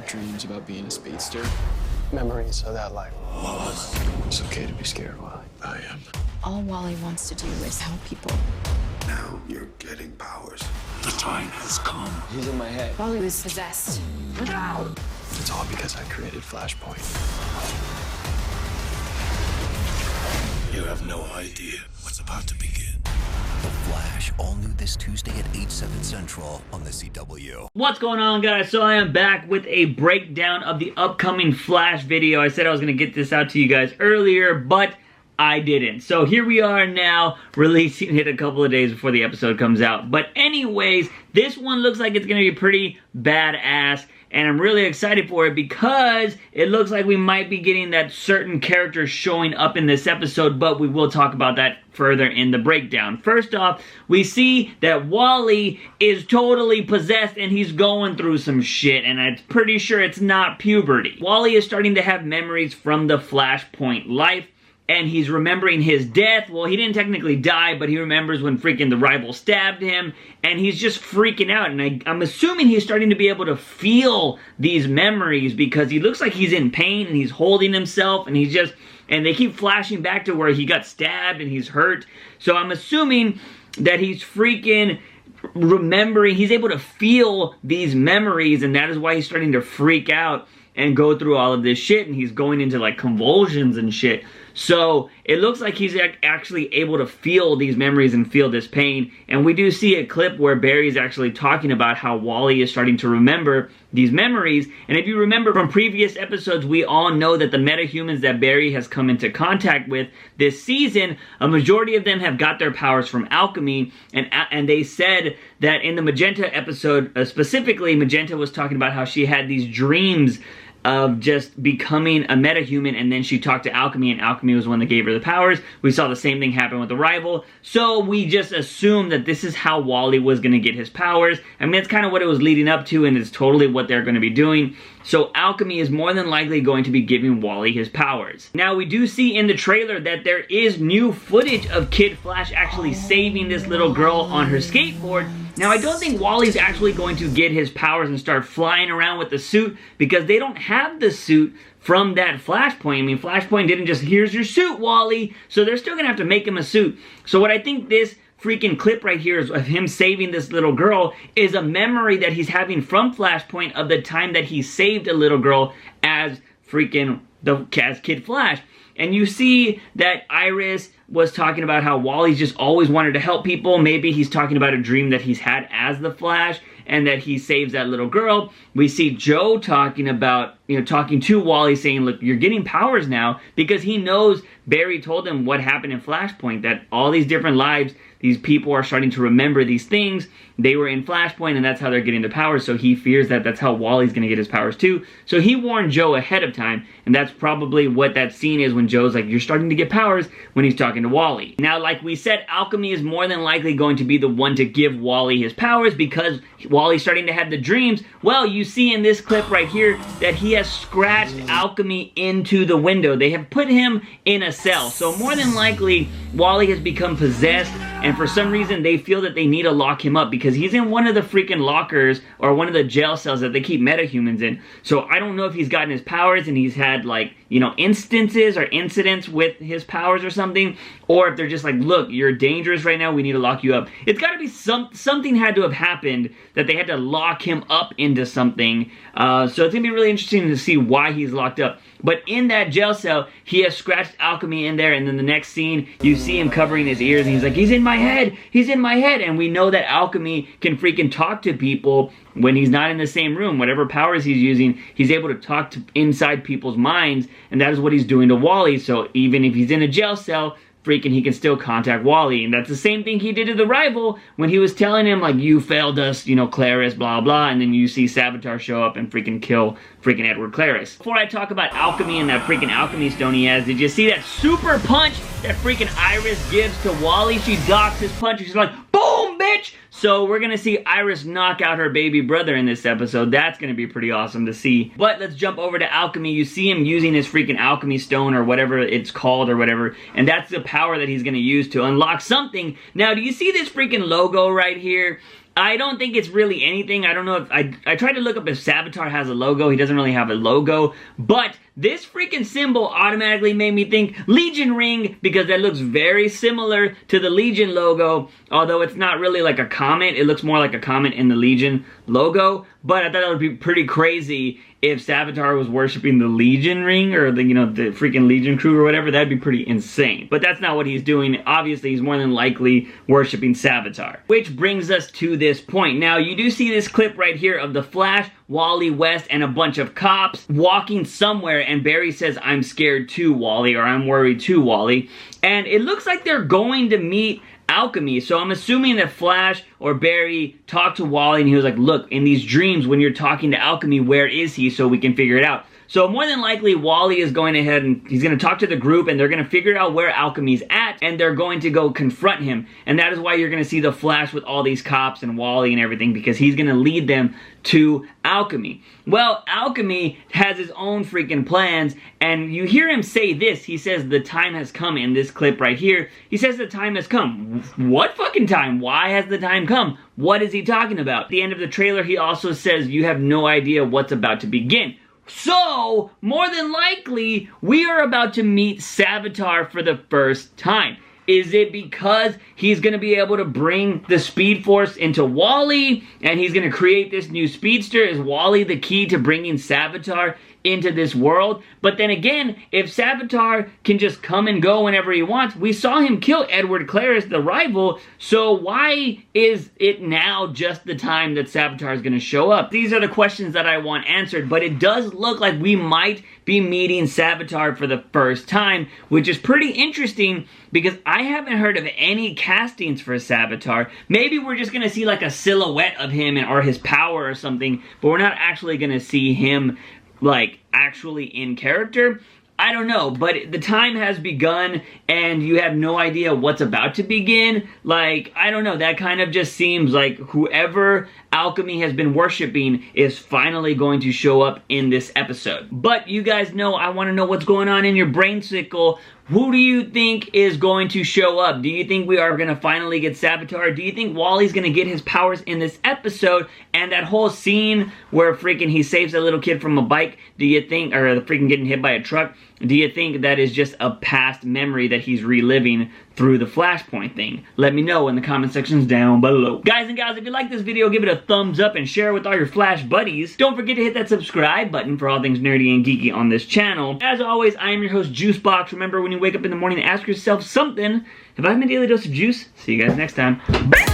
dreams about being a speedster? Memories of that life. Wallace. It's okay to be scared, Wally. I am. All Wally wants to do is help people. Now you're getting powers. The time has come. He's in my head. Wally was possessed. No! It's all because I created Flashpoint. You have no idea what's about to begin. The Flash, all new this Tuesday at 8/7 Central on the CW. What's going on, guys? So I am back with a breakdown of the upcoming Flash video. I said I was going to get this out to you guys earlier, but I didn't. So here we are now, releasing it a couple of days before the episode comes out. But anyways, this one looks like it's going to be pretty badass. And I'm really excited for it because it looks like we might be getting that certain character showing up in this episode, but we will talk about that further in the breakdown. First off, we see that Wally is totally possessed and he's going through some shit, and I'm pretty sure it's not puberty. Wally is starting to have memories from the Flashpoint life, and he's remembering his death. Well, he didn't technically die, but he remembers when freaking the rival stabbed him, and he's just freaking out. And I'm assuming he's starting to be able to feel these memories because he looks like he's in pain and he's holding himself, and he's just, and they keep flashing back to where he got stabbed and he's hurt. So I'm assuming that he's freaking remembering, he's able to feel these memories, and that is why he's starting to freak out and go through all of this shit, and he's going into like convulsions and shit. So it looks like he's actually able to feel these memories and feel this pain. And we do see a clip where Barry's actually talking about how Wally is starting to remember these memories. And if you remember from previous episodes, we all know that the metahumans that Barry has come into contact with this season, a majority of them have got their powers from alchemy. And they said that in the Magenta episode, specifically, Magenta was talking about how she had these dreams of just becoming a metahuman, and then she talked to Alchemy, and Alchemy was the one that gave her the powers. We saw the same thing happen with the rival, so we just assumed that this is how Wally was going to get his powers. I mean, it's kind of what it was leading up to, and it's totally what they're going to be doing. So Alchemy is more than likely going to be giving Wally his powers. Now, we do see in the trailer that there is new footage of Kid Flash actually saving this little girl on her skateboard. Now, I don't think Wally's actually going to get his powers and start flying around with the suit, because they don't have the suit from that Flashpoint. I mean, Flashpoint didn't just, here's your suit, Wally. So they're still going to have to make him a suit. So what I think this freaking clip right here is of him saving this little girl is a memory that he's having from Flashpoint of the time that he saved a little girl as freaking as Kid Flash. And you see that Iris was talking about how Wally's just always wanted to help people. Maybe he's talking about a dream that he's had as the Flash, and that he saves that little girl. We see Joe talking about, talking to Wally, saying, look, you're getting powers now, because he knows Barry told him what happened in Flashpoint, that all these different lives, these people are starting to remember these things. They were in Flashpoint, and that's how they're getting the powers, so he fears that that's how Wally's going to get his powers too. So he warned Joe ahead of time, and that's probably what that scene is when Joe's like, you're starting to get powers, when he's talking to Wally. Now, like we said, Alchemy is more than likely going to be the one to give Wally his powers, because Wally's starting to have the dreams. Well, you see in this clip right here that he has scratched Alchemy into the window. They have put him in a cell. So more than likely, Wally has become possessed, and for some reason they feel that they need to lock him up because he's in one of the freaking lockers or one of the jail cells that they keep metahumans in. So I don't know if he's gotten his powers and he's had, like, instances or incidents with his powers or something, or if they're just like, look, you're dangerous right now, we need to lock you up. It's got to be something had to have happened that they had to lock him up into something. So it's going to be really interesting to see why he's locked up. But in that jail cell, he has scratched Alchemy in there, and then the next scene, you see him covering his ears, and he's like, he's in my head, he's in my head. And we know that Alchemy can freaking talk to people when he's not in the same room. Whatever powers he's using, he's able to talk to inside people's minds, and that is what he's doing to Wally. So even if he's in a jail cell, freaking he can still contact Wally. And that's the same thing he did to the rival when he was telling him, like, you failed us, Claris, blah, blah. And then you see Savitar show up and freaking kill freaking Edward Claris. Before I talk about Alchemy and that freaking alchemy stone he has, did you see that super punch that freaking Iris gives to Wally? She docks his punch and she's like, boom, bitch! So we're gonna see Iris knock out her baby brother in this episode. That's gonna be pretty awesome to see. But let's jump over to Alchemy. You see him using his freaking alchemy stone or whatever it's called or whatever, and that's the power that he's gonna use to unlock something. Now, do you see this freaking logo right here? I don't think it's really anything. I don't know if I tried to look up if Savitar has a logo. He doesn't really have a logo, but this freaking symbol automatically made me think Legion ring, because that looks very similar to the Legion logo, although it's not really like a comet. It looks more like a comet in the Legion logo, but I thought that would be pretty crazy if Savitar was worshiping the Legion ring, or the, you know, the freaking Legion crew or whatever. That'd be pretty insane. But that's not what he's doing. Obviously, he's more than likely worshiping Savitar. Which brings us to this point. Now, you do see this clip right here of the Flash, Wally West, and a bunch of cops walking somewhere, and Barry says, "I'm scared too, Wally," or "I'm worried too, Wally." And it looks like they're going to meet Alchemy, so I'm assuming that Flash or Barry talked to Wally and he was like, "Look, in these dreams when you're talking to Alchemy, where is he, so we can figure it out." So more than likely, Wally is going ahead and he's going to talk to the group, and they're going to figure out where Alchemy's at, and they're going to go confront him. And that is why you're going to see the Flash with all these cops and Wally and everything, because he's going to lead them to Alchemy. Well, Alchemy has his own freaking plans, and you hear him say this. He says, "The time has come," in this clip right here. He says the time has come. What fucking time? Why has the time come? What is he talking about? At the end of the trailer, he also says, "You have no idea what's about to begin." So, more than likely, we are about to meet Savitar for the first time. Is it because he's going to be able to bring the Speed Force into Wally, and he's going to create this new speedster? Is Wally the key to bringing Savitar into this world? But then again, if Savitar can just come and go whenever he wants, we saw him kill Edward Claris, the rival, so why is it now just the time that Savitar is going to show up? These are the questions that I want answered, but it does look like we might be meeting Savitar for the first time, which is pretty interesting because I haven't heard of any castings for Savitar. Maybe we're just going to see like a silhouette of him or his power or something, but we're not actually going to see him like actually in character. I don't know, but the time has begun and you have no idea what's about to begin. Like, I don't know, that kind of just seems like whoever Alchemy has been worshiping is finally going to show up in this episode. But you guys know, I want to know what's going on in your brain cycle. Who do you think is going to show up? Do you think we are going to finally get Savitar? Do you think Wally's going to get his powers in this episode? And that whole scene where freaking he saves a little kid from a bike, do you think, or freaking getting hit by a truck, do you think that is just a past memory that he's reliving through the Flashpoint thing? Let me know in the comment sections down below. Guys and gals, if you like this video, give it a thumbs up and share it with all your Flash buddies. Don't forget to hit that subscribe button for all things nerdy and geeky on this channel. As always, I am your host, JUICEbox. Remember, when you wake up in the morning, ask yourself something. Have I had my daily dose of juice? See you guys next time. Bye!